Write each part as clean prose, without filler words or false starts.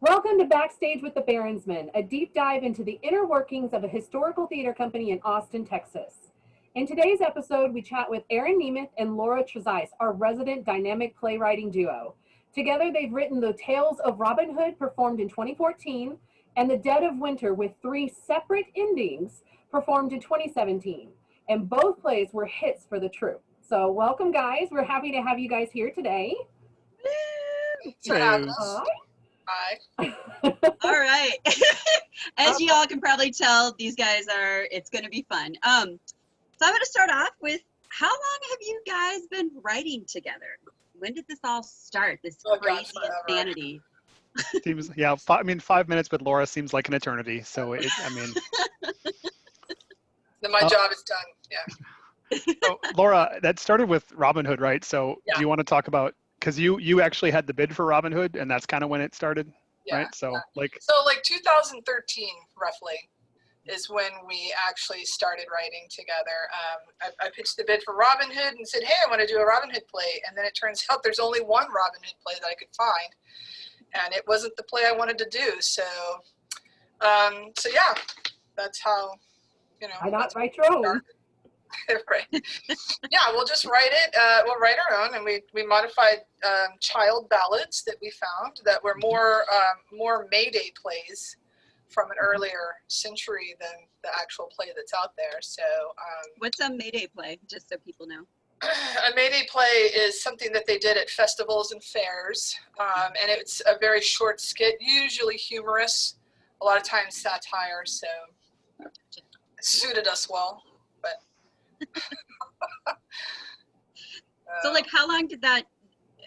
Welcome to Backstage with the Baronsmen, a deep dive into the inner workings of a historical theater company in Austin, Texas. In today's episode, we chat with Aaron Niemuth and Laura Trezise, our resident dynamic playwriting duo. Together, they've written the Tales of Robyn Hoode, performed in 2014, and The Dead of Winter, with 3 separate endings, performed in 2017. And both plays were hits for the troupe. So welcome, guys. We're happy to have you guys here today. Thanks for having us. Hi. All right. As you all can probably tell, these guys it's going to be fun. So I'm going to start off with, how long have you guys been writing together? When did this all start, this crazy insanity? Seems, yeah, 5 minutes with Laura seems like an eternity. So, then my job is done, yeah. So, Laura, that started with Robyn Hoode, right? So yeah. Do you want to talk about, because you actually had the bid for Robyn Hoode, and that's kind of when it started, yeah, right? So, yeah. like 2013, roughly, is when we actually started writing together. I pitched the bid for Robyn Hoode and said, hey, I want to do a Robyn Hoode play. And then it turns out there's only one Robyn Hoode play that I could find. And it wasn't the play I wanted to do. So yeah, that's how, Why not write your own? Right. Yeah, we'll just write it. We'll write our own, and we modified child ballads that we found that were more Mayday plays from an earlier century than the actual play that's out there. So what's a Mayday play, just so people know? A Mayday play is something that they did at festivals and fairs, and it's a very short skit, usually humorous, a lot of times satire, so it suited us well. So, like, how long did that,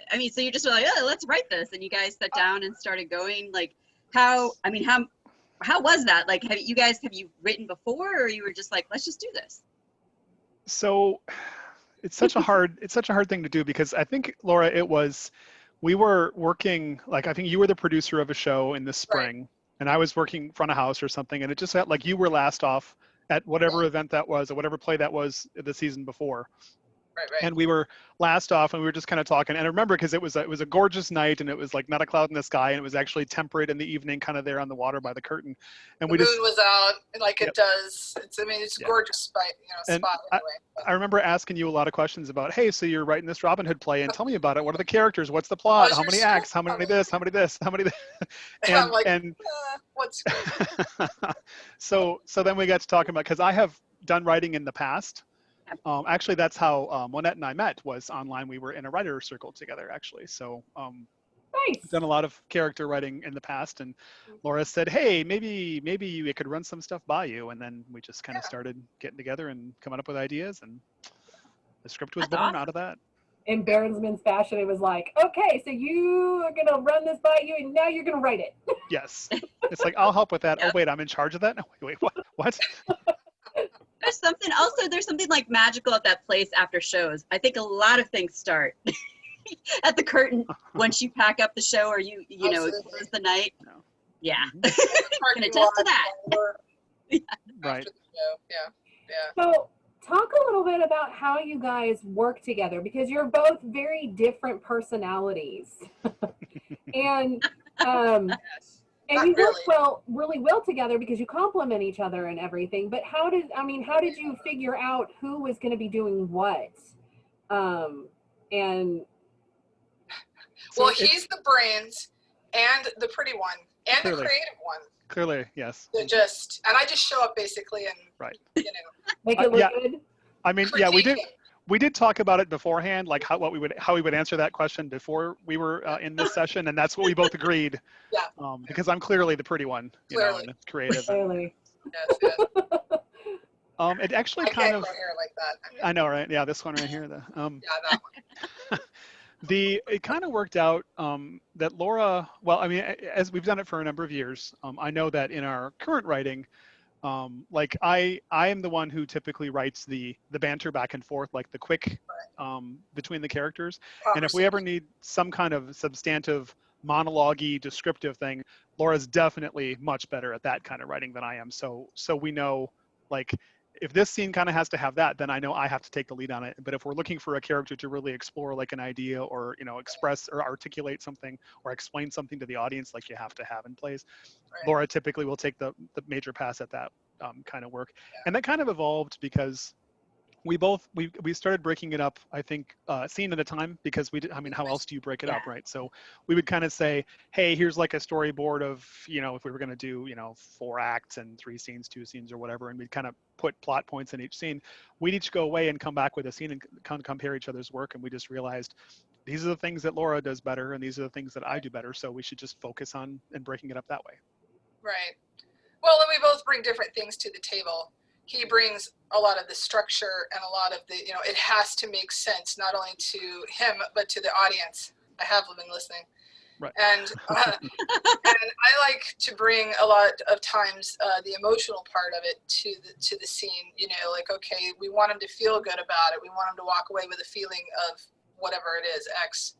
so you just were like, oh, let's write this, and you guys sat down and started going, like, how was that? Like, have you written before, or you were just like, let's just do this? So it's such a hard thing to do, because I think, Laura, we were working, like, I think you were the producer of a show in the spring, right, and I was working front of house or something, and it just felt like you were last off at whatever event that was, or whatever play that was the season before. Right. And we were last off, and we were just kind of talking. And I remember, because it was a gorgeous night, and it was like not a cloud in the sky, and it was actually temperate in the evening, kind of there on the water by the curtain. And the moon was out, like it does. It's a gorgeous spot, spot anyway. I remember asking you a lot of questions about, hey, so you're writing this Robyn Hoode play, and tell me about it. What are the characters? What's the plot? How many acts? How many this? How many this? How many this? And I'm like, what's so then we got to talking about, because I have done writing in the past. Actually, that's how Monette and I met, was online. We were in a writer circle together, actually. So nice. I've done a lot of character writing in the past, and Laura said, hey, maybe we could run some stuff by you. And then we just kind of started getting together and coming up with ideas, and the script was born out of that. In Baronsman's fashion, it was like, okay, so you are going to run this by you, and now you're going to write it. Yes. It's like, I'll help with that. Yep. Oh, wait, I'm in charge of that? No, wait, what? There's something like magical at that place after shows. I think a lot of things start at the curtain once you pack up the show, or you close the night. No. Yeah. I can attest to that. Yeah. Right. Yeah. So talk a little bit about how you guys work together, because you're both very different personalities. And you work really well together, because you complement each other and everything. But how did you figure out who was going to be doing what? Well, he's the brains and the pretty one and the creative one. Clearly, yes. And I just show up basically and make it look good. I mean, yeah, we did talk about it beforehand, like how we would answer that question before we were in this session, and that's what we both agreed. Yeah. Because I'm clearly the pretty one, and creative. Clearly. Yes. It actually I kind can't of. grow hair like that. I know, right? Yeah, this one right here. Yeah, that one. It kind of worked out that Laura. Well, I mean, as we've done it for a number of years, I know that in our current writing, like I am the one who typically writes the banter back and forth, like the quick between the characters. And if we ever need some kind of substantive monologue-y descriptive thing, Laura's definitely much better at that kind of writing than I am. So we know, like, if this scene kind of has to have that, then I know I have to take the lead on it. But if we're looking for a character to really explore like an idea, or express or articulate something or explain something to the audience, like you have to have in place, Right. Laura typically will take the major pass at that kind of work. And that kind of evolved because we started breaking it up, I think, scene at a time, because how else do you break it up, right? So we would kind of say, hey, here's like a storyboard of, if we were going to do, 4 acts and 3 scenes, 2 scenes or whatever, and we'd kind of put plot points in each scene. We'd each go away and come back with a scene and kind of compare each other's work. And we just realized these are the things that Laura does better, and these are the things that I do better. So we should just focus on and breaking it up that way. Right. Well, and we both bring different things to the table. He brings a lot of the structure and a lot of the, it has to make sense, not only to him, but to the audience. I have been listening. Right. And and I like to bring a lot of times the emotional part of it to the scene, like, okay, we want him to feel good about it. We want him to walk away with a feeling of whatever it is, X,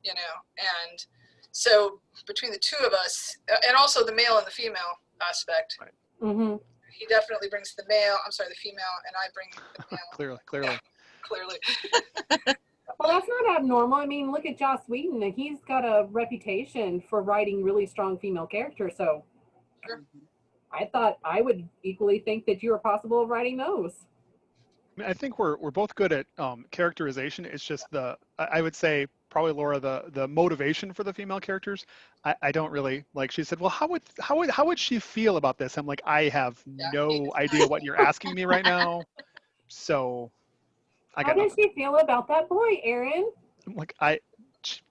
and so between the two of us, and also the male and the female aspect. Right. Mm-hmm. He definitely brings the female, and I bring the male. Clearly. Yeah, clearly. Well, that's not abnormal. I mean, look at Joss Whedon. He's got a reputation for writing really strong female characters. So Sure. I thought I would equally think that you were possible of writing those. I think we're both good at characterization. It's just I would say probably Laura, the motivation for the female characters. I don't really like. She said, well, how would she feel about this? I'm like, I have no idea what you're asking me right now. So I got How does she feel about that boy, Aaron? I'm like,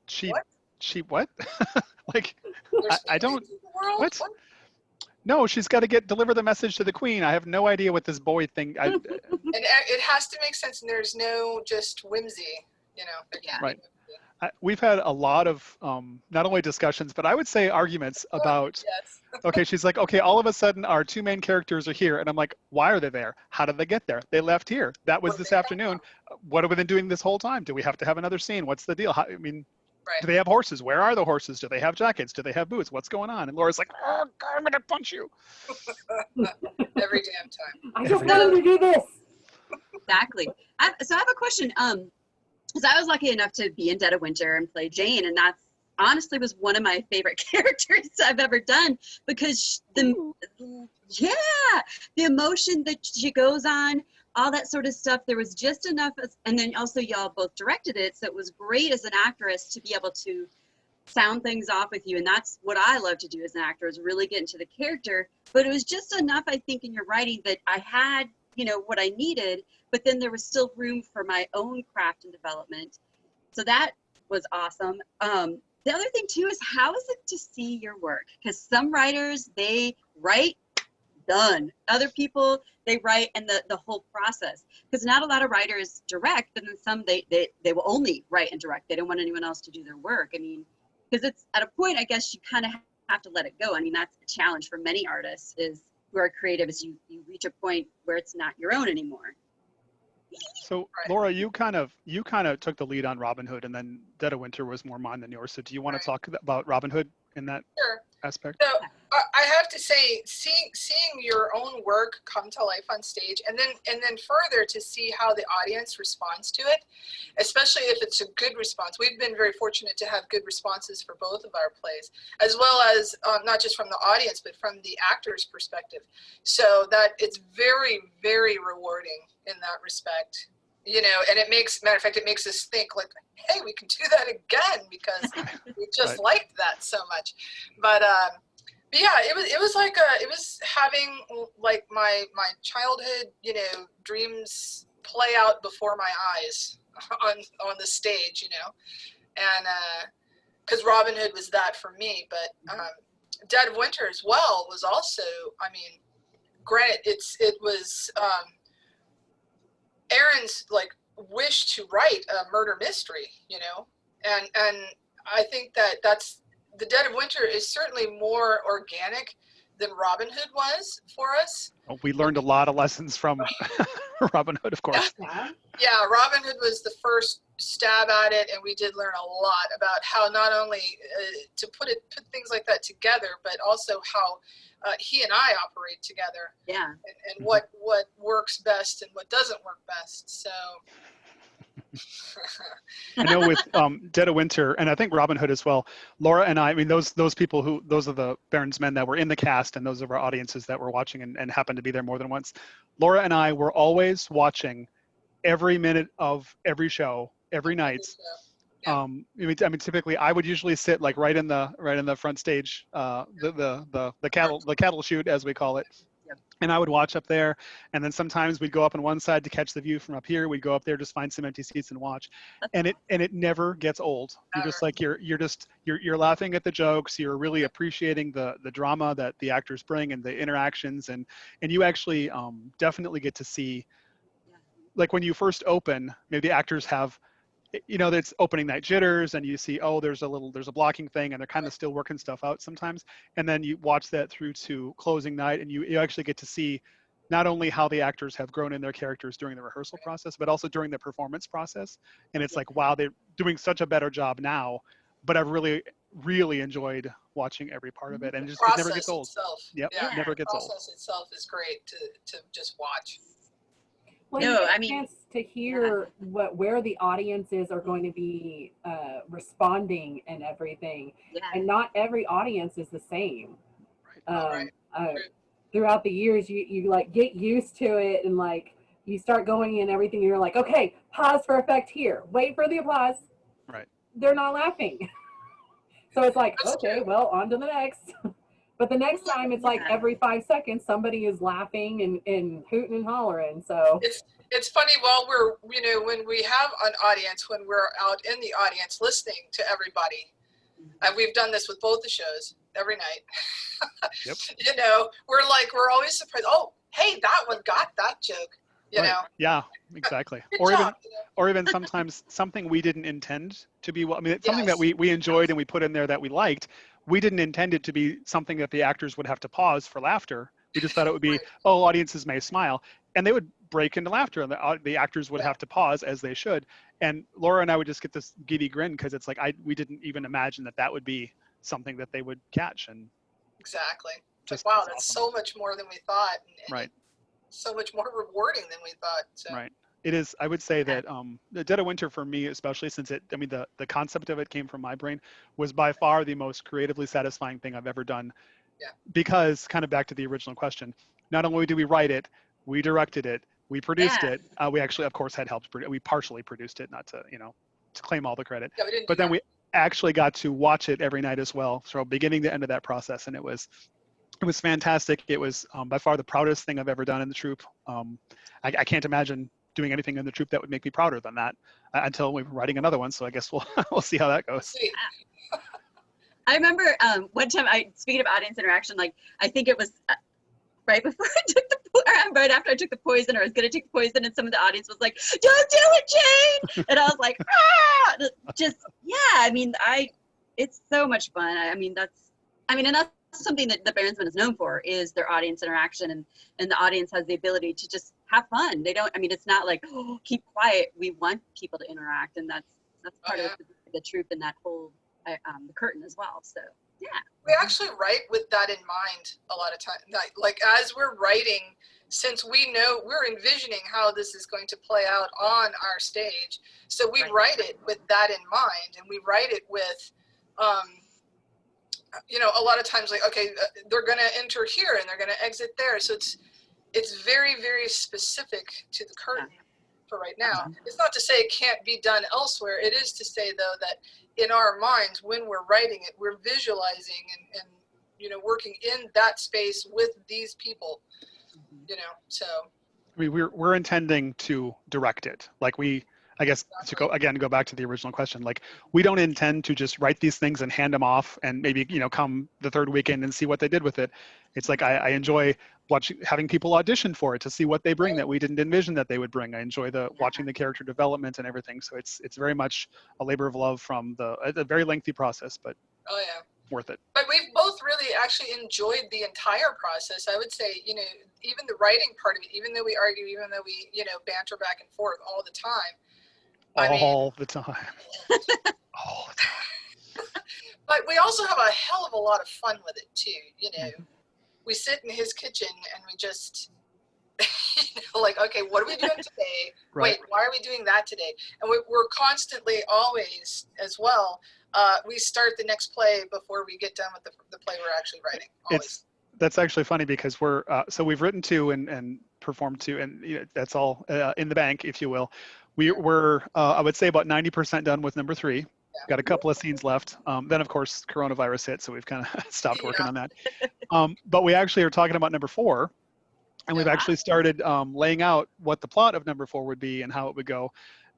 she What? like, There's I don't, in the world? what? No, she's got to deliver the message to the queen. I have no idea what this boy thing. And it has to make sense, and there's no just whimsy, there can't be Right. whimsy. We've had a lot of not only discussions, but I would say arguments about, Yes. okay, she's like, okay, all of a sudden our 2 main characters are here. And I'm like, why are they there? How did they get there? They left here. That was Where this did they come afternoon. What have we been doing this whole time? Do we have to have another scene? What's the deal? Right. Do they have horses? Where are the horses? Do they have jackets? Do they have boots? What's going on? And Laura's like, oh, God, I'm going to punch you. Every damn time. I just want him to do this. Exactly. So I have a question. Because I was lucky enough to be in Dead of Winter and play Jane, and that's honestly was one of my favorite characters I've ever done, because the emotion that she goes on, all that sort of stuff, there was just enough, and then also y'all both directed it, so it was great as an actress to be able to sound things off with you, and that's what I love to do as an actor, is really get into the character. But it was just enough, I think, in your writing that I had, what I needed, but then there was still room for my own craft and development. So that was awesome. The other thing too is, how is it to see your work? Because some writers, they write, done. Other people, they write, and the whole process. Because not a lot of writers direct, but then some, they will only write and direct. They don't want anyone else to do their work. I mean, because it's at a point, I guess you kind of have to let it go. I mean, that's the challenge for many artists who are creative, is you reach a point where it's not your own anymore. So Right. Laura, you kind of took the lead on Robyn Hood, and then Dead of Winter was more mine than yours. So do you want to talk about Robyn Hood in that Sure. aspect? So I have to say, seeing your own work come to life on stage, and then further to see how the audience responds to it, especially if it's a good response. We've been very fortunate to have good responses for both of our plays, as well as not just from the audience, but from the actor's perspective. So that it's very, very rewarding in that respect. And it makes us think like, hey, we can do that again, because we just Right. liked that so much. But yeah, it was having like my childhood, dreams play out before my eyes on the stage, and because Robyn Hood was that for me, but Dead of Winter as well was also, I mean, granted, it was Aaron's like wish to write a murder mystery, and I think that's the Dead of Winter is certainly more organic than Robyn Hood was for us. We learned a lot of lessons from Robyn Hood, of course. Yeah. Yeah, Robyn Hood was the first stab at it, and we did learn a lot about how not only to put things like that together, but also how he and I operate together. Yeah. And what works best and what doesn't work best. So. I know with Dead of Winter, and I think Robyn Hood as well, Laura and I mean, those people those are the Baron's men that were in the cast, and those are our audiences that were watching and happened to be there more than once. Laura and I were always watching every minute of every show, every night. Yeah. I mean, typically I would usually sit like right in the front stage, the cattle chute, as we call it. Yep. And I would watch up there, and then sometimes we'd go up on one side to catch the view from up here. We'd go up there, just find some empty seats and watch, and it never gets old. You're just like you're laughing at the jokes. You're really appreciating the drama that the actors bring and the interactions, and you actually definitely get to see, like when you first open, maybe the actors have, you know, it's opening night jitters, and you see, oh, there's a blocking thing, and they're kind of still working stuff out sometimes. And then you watch that through to closing night, and you actually get to see not only how the actors have grown in their characters during the rehearsal process, but also during the performance process. And it's like, wow, they're doing such a better job now, but I've really, really enjoyed watching every part of it. And it never gets old. Itself. Yep, Yeah, never gets the old. process itself is great to just watch. Well, No, you get I a mean- chance to hear where the audiences are going to be responding and everything, Yeah. and not every audience is the same. Right. Throughout the years, you like get used to it, and like you start going in everything. You're like, okay, pause for effect here. Wait for the applause. Right. They're not laughing, so it's like, That's okay, true. well, on to the next. But the next time, it's like Yeah. every 5 seconds, somebody is laughing and hooting and hollering. So It's funny, while we're, when we have an audience, when we're out in the audience listening to everybody, and we've done this with both the shows every night. Yep. We're always surprised. Oh, hey, that one got that joke. You Right. know. Yeah, exactly. Good Or job, or even sometimes something we didn't intend to be. I mean, it's something that Yes. we enjoyed and we put in there that we liked. We didn't intend it to be something that the actors would have to pause for laughter. We just thought it would be, Right. oh, audiences may smile, and they would break into laughter, and the actors would Yeah. have to pause, as they should. And Laura and I would just get this giddy grin because it's like we didn't even imagine that would be something that they would catch, and Exactly. It's just like, wow, it's that's awesome. so much more than we thought. And Right. so much more rewarding than we thought. So. Right. It is. I would say that the Dead of Winter, for me, especially since the concept of it came from my brain, was by far the most creatively satisfying thing I've ever done. Yeah. Because, kind of back to the original question, not only did we write it, we directed it, we produced Yeah. it. We actually, of course, had helped. We partially produced it, not to to claim all the credit. Yeah, we didn't But do then that. we actually got to watch it every night as well, so beginning to end of that process, and it was fantastic. It was by far the proudest thing I've ever done in the troupe. I can't imagine doing anything in the troupe that would make me prouder than that until we're writing another one. So I guess we'll see how that goes. See, I remember one time, speaking of audience interaction, like I think it was right before I took right after I took the poison, or I was gonna take the poison, and some of the audience was like, "Don't do it, Jane!" And I was like, "Ah!" Just yeah. I mean, it's so much fun. And that's something that the Baronsman is known for, is their audience interaction, and the audience has the ability to just have fun. They don't. I mean, it's not like, oh, keep quiet. We want people to interact, and that's part of the troupe and that whole the curtain as well. So yeah. we actually write with that in mind a lot of times. Like as we're writing, since we know we're envisioning how this is going to play out on our stage, so we Right. write it with that in mind, and we write it with, a lot of times like, okay, they're going to enter here and they're going to exit there. So it's very, very specific to the curtain for right now. It's not to say it can't be done elsewhere. It is to say, though, that in our minds, when we're writing it, we're visualizing and working in that space with these people, so. I mean, we're intending to direct it. Like I guess to go back to the original question, like we don't intend to just write these things and hand them off and maybe, come the third weekend and see what they did with it. It's like, I enjoy having people audition for it to see what they bring that we didn't envision that they would bring. I enjoy watching the character development and everything. So it's very much a labor of love from a very lengthy process, but. Oh yeah. worth it. But we've both really actually enjoyed the entire process. I would say, you know, even the writing part of it, even though we argue, even though we, you know, banter back and forth all the time. All the time. All the time. But we also have a hell of a lot of fun with it too. You know, we sit in his kitchen and we just, you know, like, okay, what are we doing today? Right. Wait, why are we doing that today? And we're constantly, always, as well. We start the next play before we get done with the play we're actually writing. Always. That's actually funny because we're so we've written 2 and performed 2, and you know, that's all in the bank, if you will. We're I would say about 90% done with number 3. Yeah. Got a couple of scenes left. Then of course coronavirus hit, so we've kind of stopped working on that. But we actually are talking about number 4, and we've actually started laying out what the plot of number 4 would be and how it would go.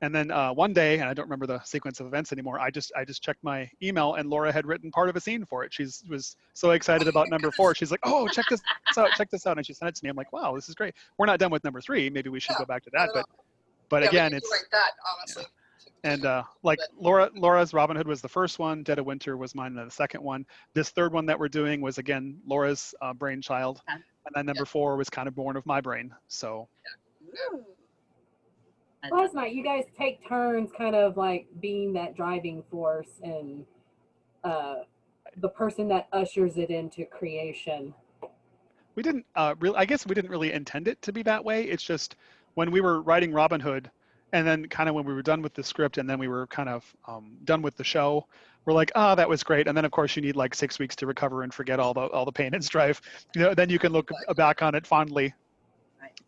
And then one day, and I don't remember the sequence of events anymore, I just checked my email, and Laura had written part of a scene for it. She was so excited about number 4. She's like, oh, check this out. And she sent it to me. I'm like, wow, this is great. We're not done with number 3. Maybe we should go back to that. But yeah, again, we it's write that, honestly. Yeah. And like Laura's Robyn Hood was the first one. Dead of Winter was mine, the second one. This third one that we're doing was, again, Laura's brainchild. And then number 4 was kind of born of my brain. So. Ooh. Last night, you guys take turns kind of like being that driving force and the person that ushers it into creation. We didn't really, I guess we didn't really intend it to be that way. It's just when we were writing Robyn Hood, and then kind of when we were done with the script, and then we were kind of done with the show, we're like, oh, that was great. And then of course you need like 6 weeks to recover and forget all the pain and strife. You know, then you can look back on it fondly.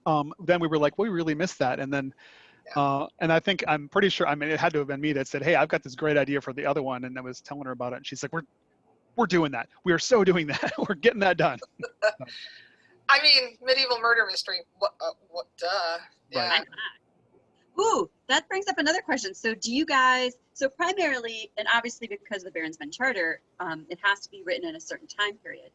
Then we were like, we really missed that. And then, and I'm pretty sure, I mean, it had to have been me that said, hey, I've got this great idea for the other one. And I was telling her about it. And she's like, we're doing that. We are so doing that. We're getting that done. I mean, medieval murder mystery. What? Duh. Yeah. Right. Ooh, that brings up another question. So do you guys, so primarily, and obviously because of the Baronsman Charter, it has to be written in a certain time period.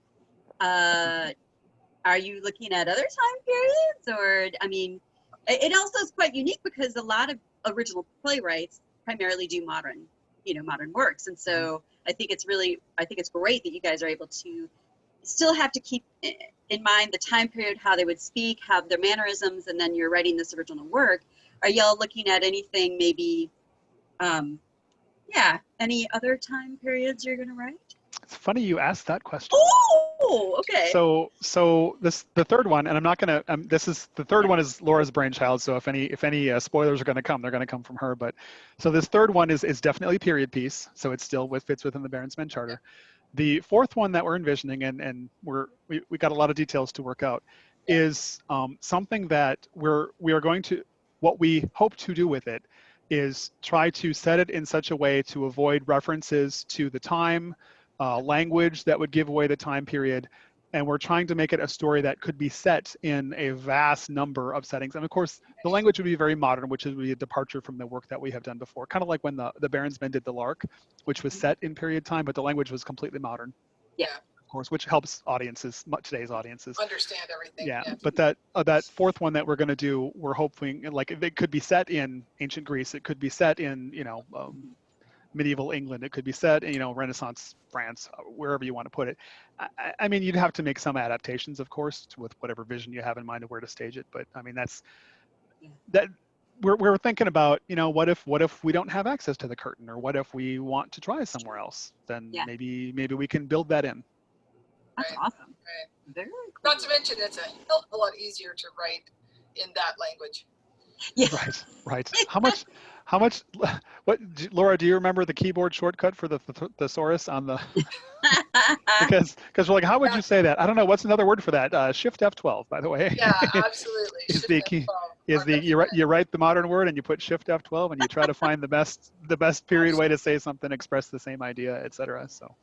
Are you looking at other time periods? Or, I mean, it also is quite unique because a lot of original playwrights primarily do modern works. And so I think it's great that you guys are able to still have to keep in mind the time period, how they would speak, have their mannerisms, and then you're writing this original work. Are y'all looking at anything maybe, any other time periods you're going to write? It's funny you asked that question. Oh, okay. So the third one, and I'm not gonna. The third one is Laura's brainchild. So if any spoilers are going to come, they're going to come from her. But so this third one is definitely a period piece. So it still fits within the Baronsman Charter. The fourth one that we're envisioning, and we got a lot of details to work out, is something that we are going to. What we hope to do with it is try to set it in such a way to avoid references to the time. Language that would give away the time period, and we're trying to make it a story that could be set in a vast number of settings. And of course, the language would be very modern, which would be a departure from the work that we have done before. Kind of like when the Baronsmen did The Lark, which was set in period time, but the language was completely modern. Yeah. Of course, which helps audiences, today's audiences. Understand everything. Yeah. But that fourth one that we're going to do, we're hoping, like, it could be set in ancient Greece. It could be set in, medieval England. It could be set in, Renaissance France, wherever you want to put it. I mean, you'd have to make some adaptations, of course, with whatever vision you have in mind of where to stage it. But I mean, that we're thinking about, what if we don't have access to the curtain, or what if we want to try somewhere else? Then maybe we can build that in. That's awesome. Right. Very cool. Not to mention, it's a hell of a lot easier to write in that language. Yeah. Right. How much? What, Laura? Do you remember the keyboard shortcut for the thesaurus on the? because we're like, how would you say that? I don't know. What's another word for that? Shift F12, by the way. Yeah, absolutely. is the key? Is the you write the modern word and you put Shift F12 and you try to find the best period way to say something, express the same idea, etc. So.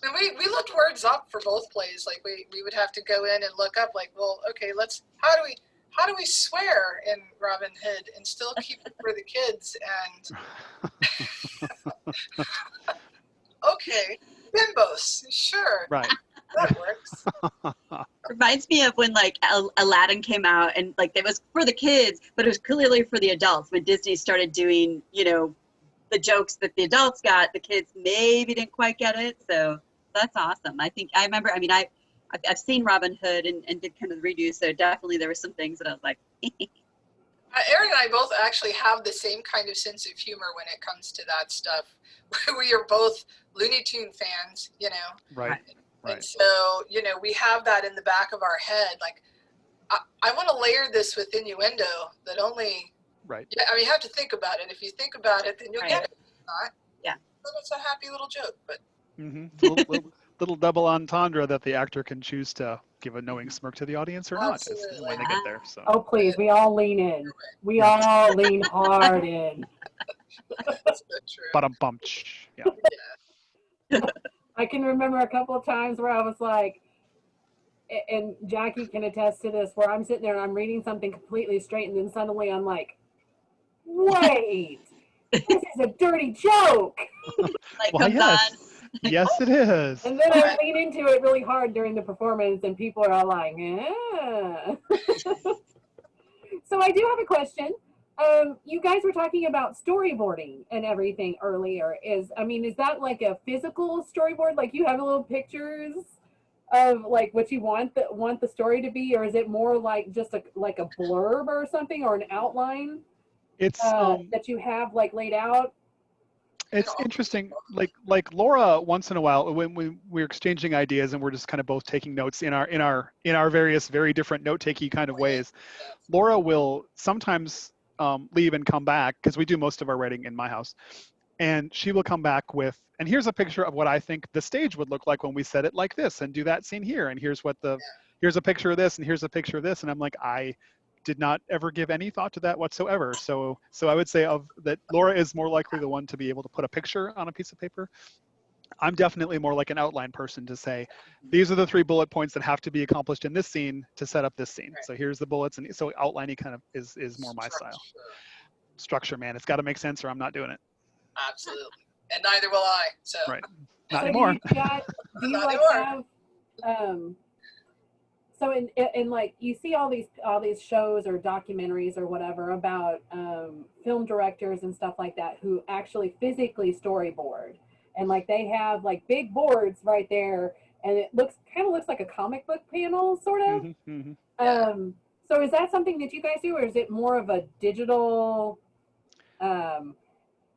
And we looked words up for both plays. Like we would have to go in and look up. Like, well, okay, how do we swear in Robyn Hood and still keep it for the kids? And okay, bimbos, sure, right, that works. Reminds me of when like Aladdin came out, and like it was for the kids, but it was clearly for the adults. When Disney started doing, the jokes that the adults got, the kids maybe didn't quite get it. So That's awesome. I remember. I mean, I've seen Robin Hood and did kind of the redo. So definitely there were some things that I was like. Aaron and I both actually have the same kind of sense of humor when it comes to that stuff. We are both Looney Tune fans, you know. Right. And so, you know, we have that in the back of our head. Like, I want to layer this with innuendo that only. Right. Yeah, I mean, you have to think about it. If you think about it, then you'll get it. If not, yeah. Then it's a happy little joke. But. Little double entendre that the actor can choose to give a knowing smirk to the audience or not when they get there. So. Oh, please, we all lean in. We all lean hard in. That's so true. Ba-dum-bum. Yeah. I can remember a couple of times where I was like, and Jackie can attest to this, where I'm sitting there and I'm reading something completely straight, and then suddenly I'm like, wait, this is a dirty joke. Like, well, yes, it is. And then I lean into it really hard during the performance, and people are all like, So I do have a question. You guys were talking about storyboarding and everything earlier. Is that like a physical storyboard? Like you have little pictures of like what you want the story to be, or is it more like just like a blurb or something, or an outline? It's that you have like laid out. It's interesting. Like Laura, once in a while, when we're exchanging ideas and we're just kind of both taking notes in our various very different note-taking kind of ways, Laura will sometimes leave and come back, because we do most of our writing in my house, and she will come back with, and here's a picture of what I think the stage would look like when we said it like this, and do that scene here, and here's a picture of this, and here's a picture of this, and I'm like, I did not ever give any thought to that whatsoever. So I would say that Laura is more likely the one to be able to put a picture on a piece of paper. I'm definitely more like an outline person to say, these are the 3 bullet points that have to be accomplished in this scene to set up this scene. Right. So here's the bullets, and so outlining kind of is more my style. Structure, man, it's got to make sense or I'm not doing it. Absolutely, and neither will I. So right, not anymore. Do you like have so in like you see all these shows or documentaries or whatever about film directors and stuff like that who actually physically storyboard, and like they have like big boards right there, and it kind of looks like a comic book panel sort of. So is that something that you guys do, or is it more of a digital kind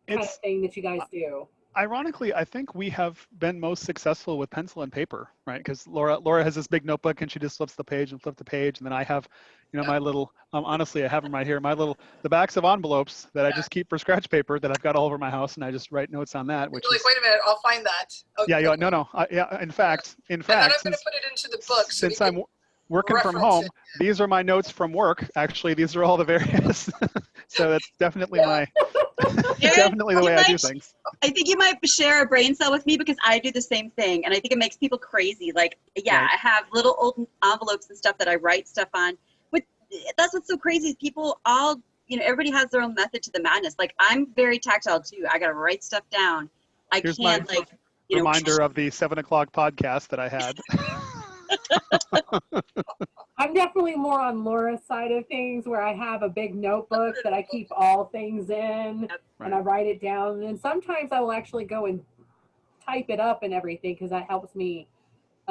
of thing that you guys do? Ironically, I think we have been most successful with pencil and paper, right? Because Laura has this big notebook and she just flips the page, and then I have, my little, honestly, I have them right here, the backs of envelopes that I just keep for scratch paper that I've got all over my house, and I just write notes on that. Which wait a minute, I'll find that. Okay. Yeah, no. In fact, and then I'm going to put it into the book. So since I'm working from home, these are my notes from work. Actually, these are all the various. So that's definitely definitely the way I do things. I think you might share a brain cell with me, because I do the same thing, and I think it makes people crazy. Like, I have little old envelopes and stuff that I write stuff on. But that's what's so crazy. People all, everybody has their own method to the madness. Like, I'm very tactile too. I got to write stuff down. Here's can't my reminder of the 7 o'clock podcast that I had. I'm definitely more on Laura's side of things, where I have a big notebook that I keep all things in, and I write it down. And sometimes I will actually go and type it up and everything, because that helps me.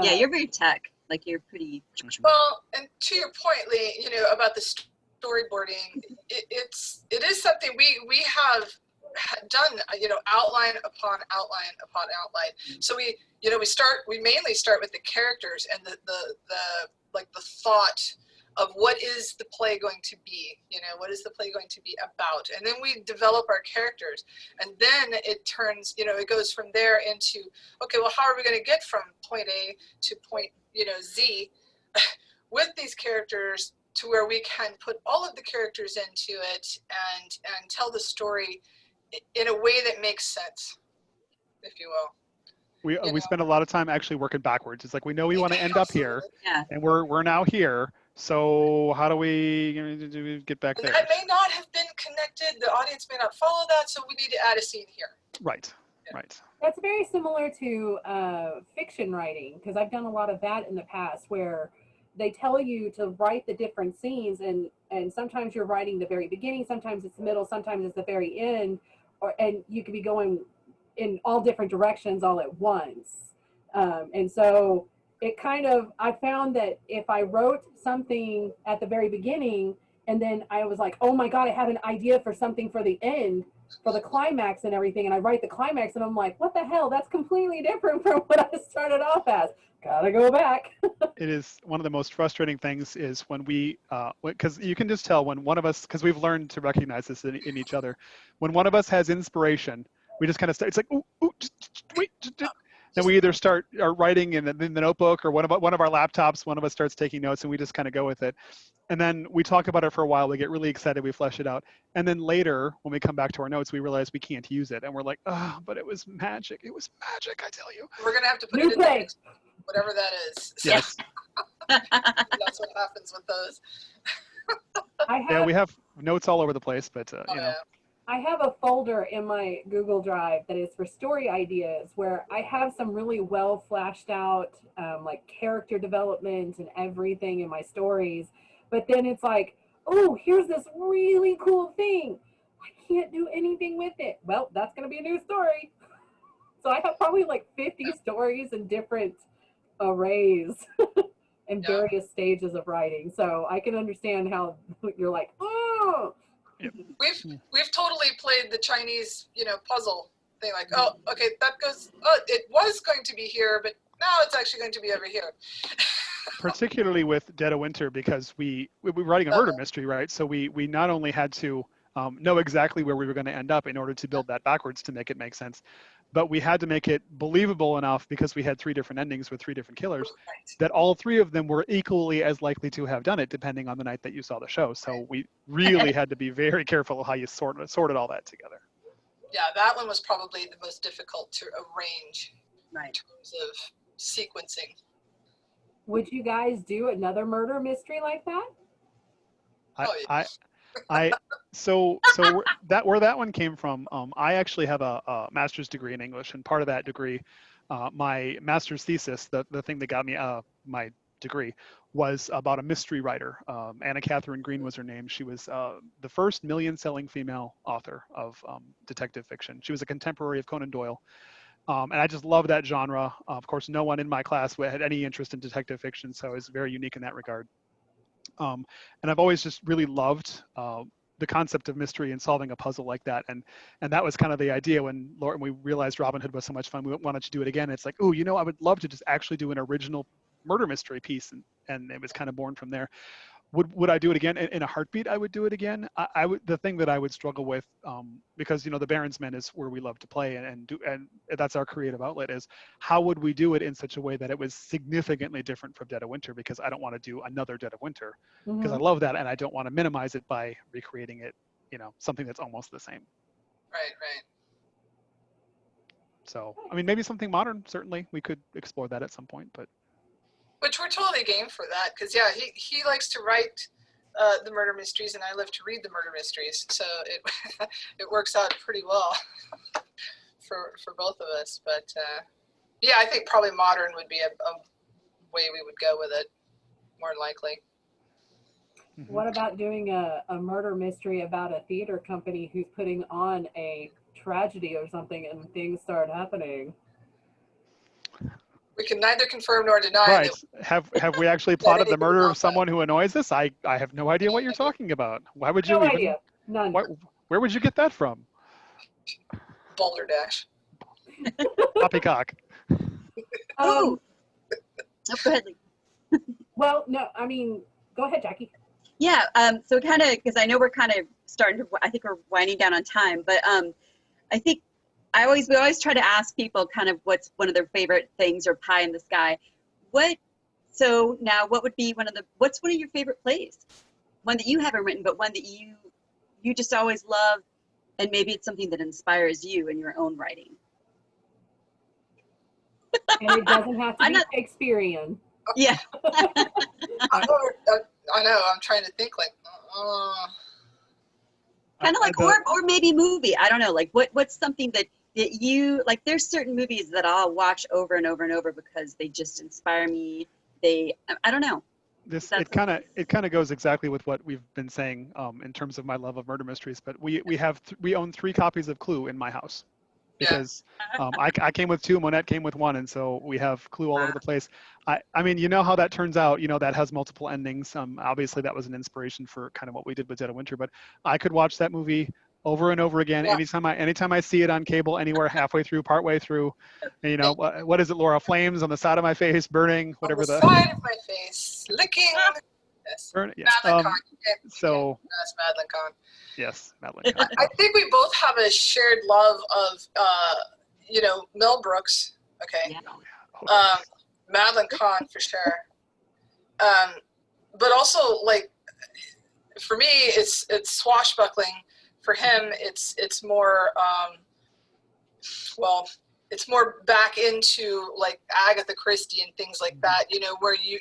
You're very tech. Like, you're pretty. Well, and to your point, Lee, about the storyboarding, it is something we have done, outline upon outline upon outline. So we mainly start with the characters and the thought of what is the play going to be, what is the play going to be about, and then we develop our characters, and then it turns, it goes from there into, okay, well, how are we going to get from point A to point Z with these characters, to where we can put all of the characters into it and tell the story in a way that makes sense, if you will. We spend a lot of time actually working backwards. It's like, we know we want to end up here, and we're now here. So how do we get back there? That may not have been connected. The audience may not follow that, so we need to add a scene here. Right. That's very similar to fiction writing, because I've done a lot of that in the past, where they tell you to write the different scenes, and sometimes you're writing the very beginning, sometimes it's the middle, sometimes it's the very end, and you could be going in all different directions all at once. And so I found that if I wrote something at the very beginning and then I was like, oh my God, I have an idea for something for the end, for the climax and everything, and I write the climax and I'm like, what the hell? That's completely different from what I started off as. Gotta go back. It is one of the most frustrating things is when we, because you can just tell when one of us, because we've learned to recognize this in each other, when one of us has inspiration, we just kind of start, it's like, ooh, just wait, then we either start writing in the notebook or one of our laptops, one of us starts taking notes and we just kind of go with it. And then we talk about it for a while, we get really excited, we flesh it out. And then later, when we come back to our notes, we realize we can't use it. And we're like, oh, but it was magic. It was magic, I tell you. We're going to have to put New it in play. whatever that is. Yes. That's what happens with those. Yeah, we have notes all over the place, but you know. Yeah. I have a folder in my Google Drive that is for story ideas where I have some really well flashed out like character development and everything in my stories. But then it's like, oh, here's this really cool thing. I can't do anything with it. Well, that's going to be a new story. So I have probably like 50 stories in different arrays and various stages of writing. So I can understand how you're like, oh. Yep. We've totally played the Chinese, puzzle thing. Like, oh, okay, that goes. Oh, it was going to be here, but now it's actually going to be over here. Particularly with Dead of Winter, because we were writing a murder mystery, right? So we not only had to know exactly where we were going to end up in order to build that backwards to make it make sense, but we had to make it believable enough because we had 3 different endings with 3 different killers, that all 3 of them were equally as likely to have done it, depending on the night that you saw the show. So we really had to be very careful of how you sorted all that together. Yeah, that one was probably the most difficult to arrange Right. in terms of sequencing. Would you guys do another murder mystery like that? So where that one came from, I actually have a master's degree in English, and part of that degree, my master's thesis, the thing that got me my degree, was about a mystery writer. Anna Catherine Green was her name. She was the first million-selling female author of detective fiction. She was a contemporary of Conan Doyle. And I just love that genre. Of course, no one in my class had any interest in detective fiction, so it's very unique in that regard. And I've always just really loved the concept of mystery and solving a puzzle like that. And that was kind of the idea when we realized Robyn Hood was so much fun, we wanted to do it again. It's like, oh, I would love to just actually do an original murder mystery piece. And it was kind of born from there. Would I do it again? In a heartbeat, I would do it again. I would. The thing that I would struggle with, because the Baron's Men is where we love to play, and that's our creative outlet. Is how would we do it in such a way that it was significantly different from Dead of Winter? Because I don't want to do another Dead of Winter, because I love that, and I don't want to minimize it by recreating it. Something that's almost the same. Right. So, I mean, maybe something modern. Certainly, we could explore that at some point, but. Which we're totally game for that, because he likes to write the murder mysteries, and I love to read the murder mysteries, so it works out pretty well for both of us. But I think probably modern would be a way we would go with it, more than likely. What about doing a murder mystery about a theater company who's putting on a tragedy or something, and things start happening? We can neither confirm nor deny. Right. Have we actually plotted the murder of someone who annoys us? I have no idea what you're talking about. Why would you No idea. None. Where would you get that from? Balderdash. Poppycock. Oh, go ahead, Lee. Well, no, I mean, go ahead, Jackie. Yeah, so kind of, because I know we're kind of starting to, I think we're winding down on time, but I think we always try to ask people kind of what's one of their favorite things or pie in the sky. So now what would be what's one of your favorite plays? One that you haven't written, but one that you just always love, and maybe it's something that inspires you in your own writing. And it doesn't have to be Shakespearean. Yeah. I know, I'm trying to think like, kind of like, or maybe movie. I don't know, like what's something that you, like there's certain movies that I'll watch over and over and over because they just inspire me. I don't know. It kind of goes exactly with what we've been saying in terms of my love of murder mysteries, but we own 3 copies of Clue in my house. because I came with 2, Monette came with 1, and so we have Clue all over the place. I mean, you know how that turns out. You know, that has multiple endings. Obviously, that was an inspiration for kind of what we did with Dead of Winter. But I could watch that movie over and over again. Yeah. Anytime I see it on cable, anywhere, halfway through, partway through. And, you know, what is it, Laura? Flames on the side of my face, burning, whatever on the side of my face, licking. Yes. Burn, yeah. Madeline Kahn. So. That's Madeline Kahn. Yes, Madeline Kahn. I think we both have a shared love of, you know, Mel Brooks. Okay. Yeah. Madeline Kahn for sure. But also, like, for me, it's swashbuckling. For him, it's more, well, it's more back into like Agatha Christie and things like that. You know, where you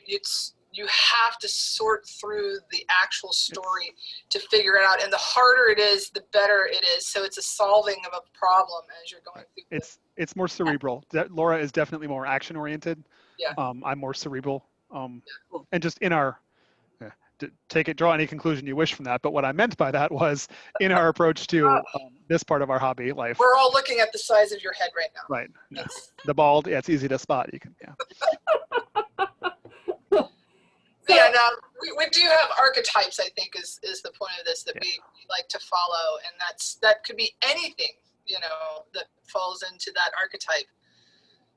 have to sort through the actual story to figure it out, and the harder it is, the better it is. So it's a solving of a problem as you're going through. It's more cerebral. Laura is definitely more action oriented. Yeah. I'm more cerebral. Cool. And just in our draw any conclusion you wish from that. But what I meant by that was in our approach to this part of our hobby life. We're all looking at the size of your head right now. Right. Yeah. The bald. Yeah, it's easy to spot. You can. Yeah. Yeah, no, we do have archetypes, I think, is the point of this that we like to follow, and that could be anything, you know, that falls into that archetype.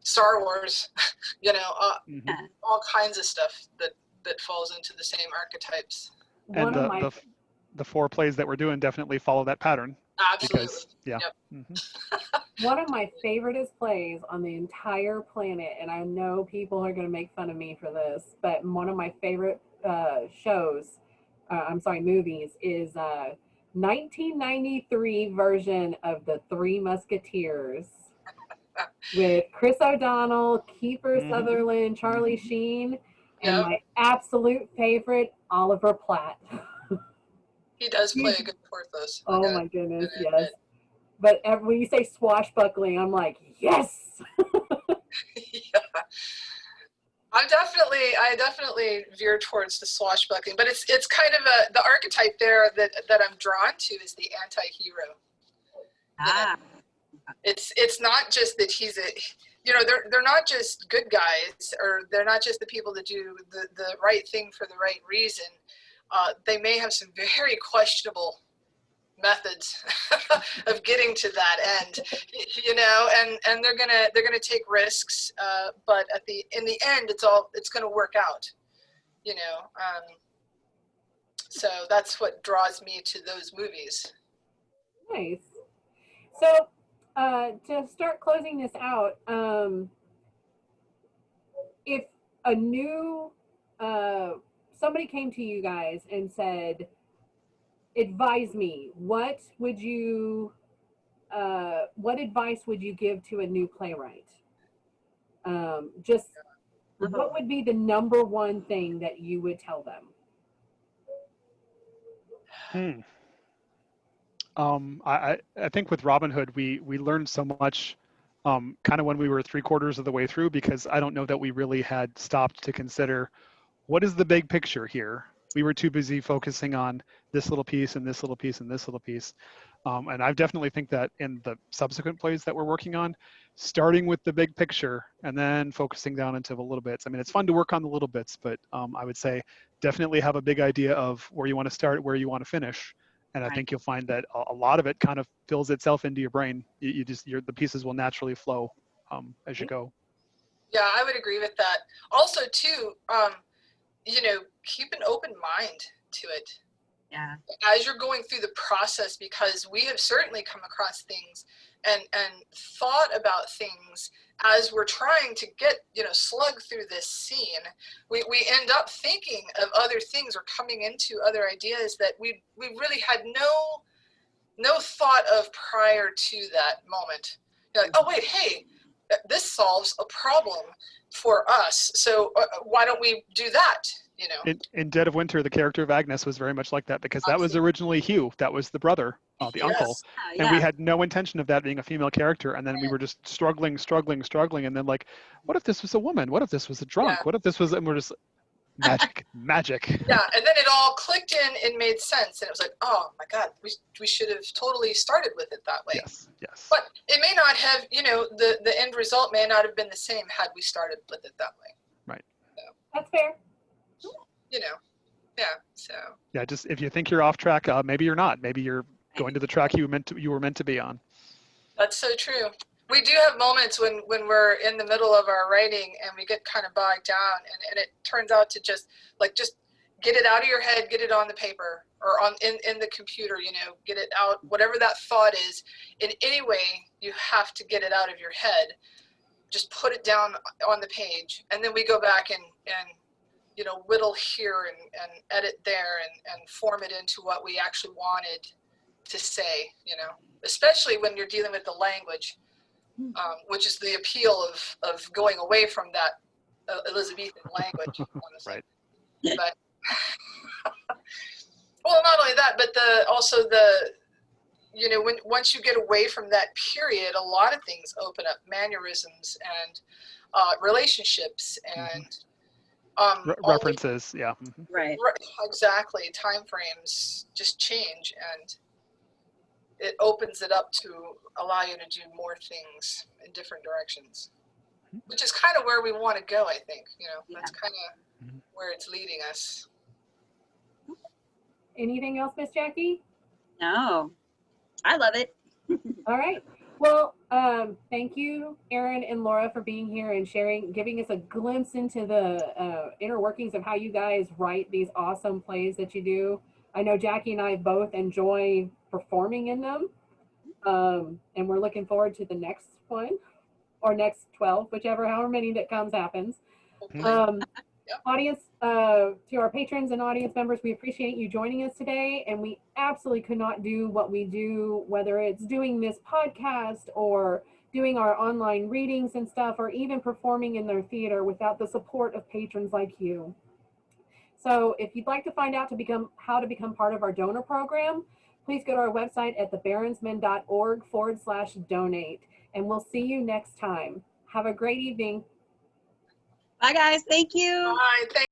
Star Wars, you know, all kinds of stuff that falls into the same archetypes. And the 4 plays that we're doing definitely follow that pattern. Absolutely. Because, yeah. Yep. One of my favoriteest plays on the entire planet, and I know people are going to make fun of me for this, but one of my favorite movies is 1993 version of The Three Musketeers with Chris O'Donnell, Kiefer Sutherland, Charlie Sheen, and my absolute favorite, Oliver Platt. He does play a good Porthos. Oh my goodness, yes. But when you say swashbuckling, I'm like, yes. Yeah. I definitely veer towards the swashbuckling, but it's kind of the archetype there that I'm drawn to is the anti-hero. It's not just that he's they're not just good guys, or they're not just the people that do the right thing for the right reason. They may have some very questionable methods of getting to that end, you know, and they're gonna take risks, but in the end, it's gonna work out, you know. So that's what draws me to those movies. Nice. So to start closing this out, if a new somebody came to you guys and said, advise me, what advice would you give to a new playwright? What would be the number one thing that you would tell them? I think with Robyn Hood, we learned so much kind of when we were 3/4 of the way through, because I don't know that we really had stopped to consider what is the big picture here. We were too busy focusing on this little piece and this little piece and this little piece. And I definitely think that in the subsequent plays that we're working on, starting with the big picture and then focusing down into the little bits. I mean, it's fun to work on the little bits, but I would say definitely have a big idea of where you want to start, where you want to finish. And I think you'll find that a lot of it kind of fills itself into your brain. The pieces will naturally flow as you go. Yeah, I would agree with that. Also, too, you know, keep an open mind to it. Yeah. As you're going through the process, because we have certainly come across things and thought about things as we're trying to get, you know, slug through this scene. We end up thinking of other things or coming into other ideas that we really had no thought of prior to that moment. You're like, oh wait, hey, this solves a problem for us, so why don't we do that? You know, in Dead of Winter, the character of Agnes was very much like that, because that was originally Hugh. That was the brother, the uncle. And we had no intention of that being a female character. And then we were just struggling. And then like, what if this was a woman? What if this was a drunk? What if this was, and we're just, Magic. Yeah, and then it all clicked in and made sense, and it was like, oh my God, we should have totally started with it that way. Yes, yes. But it may not have, the end result may not have been the same had we started with it that way. Right. So, That's fair. yeah. So. Yeah, just if you think you're off track, maybe you're not. Maybe you're going to the track you were meant to be on. That's so true. We do have moments when we're in the middle of our writing and we get kind of bogged down, and it turns out to just get it out of your head, get it on the paper or in the computer, get it out, whatever that thought is. In any way, you have to get it out of your head. Just put it down on the page, and then we go back and whittle here and edit there and form it into what we actually wanted to say, especially when you're dealing with the language, which is the appeal of going away from that Elizabethan language, honestly. Right. But well, not only that, but once you get away from that period, a lot of things open up, mannerisms and relationships and references. Yeah. Mm-hmm. Right. Exactly. Time frames just change, and it opens it up to allow you to do more things in different directions, which is kind of where we want to go, I think. That's kind of where it's leading us. Anything else, Miss Jackie? No, I love it. All right. Well, thank you, Aaron and Laura, for being here and giving us a glimpse into the inner workings of how you guys write these awesome plays that you do. I know Jackie and I both enjoy performing in them, and we're looking forward to the next one or next 12, however many that happens. Audience, to our patrons and audience members, we appreciate you joining us today, and we absolutely could not do what we do, whether it's doing this podcast or doing our online readings and stuff, or even performing in their theater, without the support of patrons like you. So if you'd like to find out how to become part of our donor program, please go to our website at thebaronsmen.org/donate, and we'll see you next time. Have a great evening. Bye, guys. Thank you. Bye.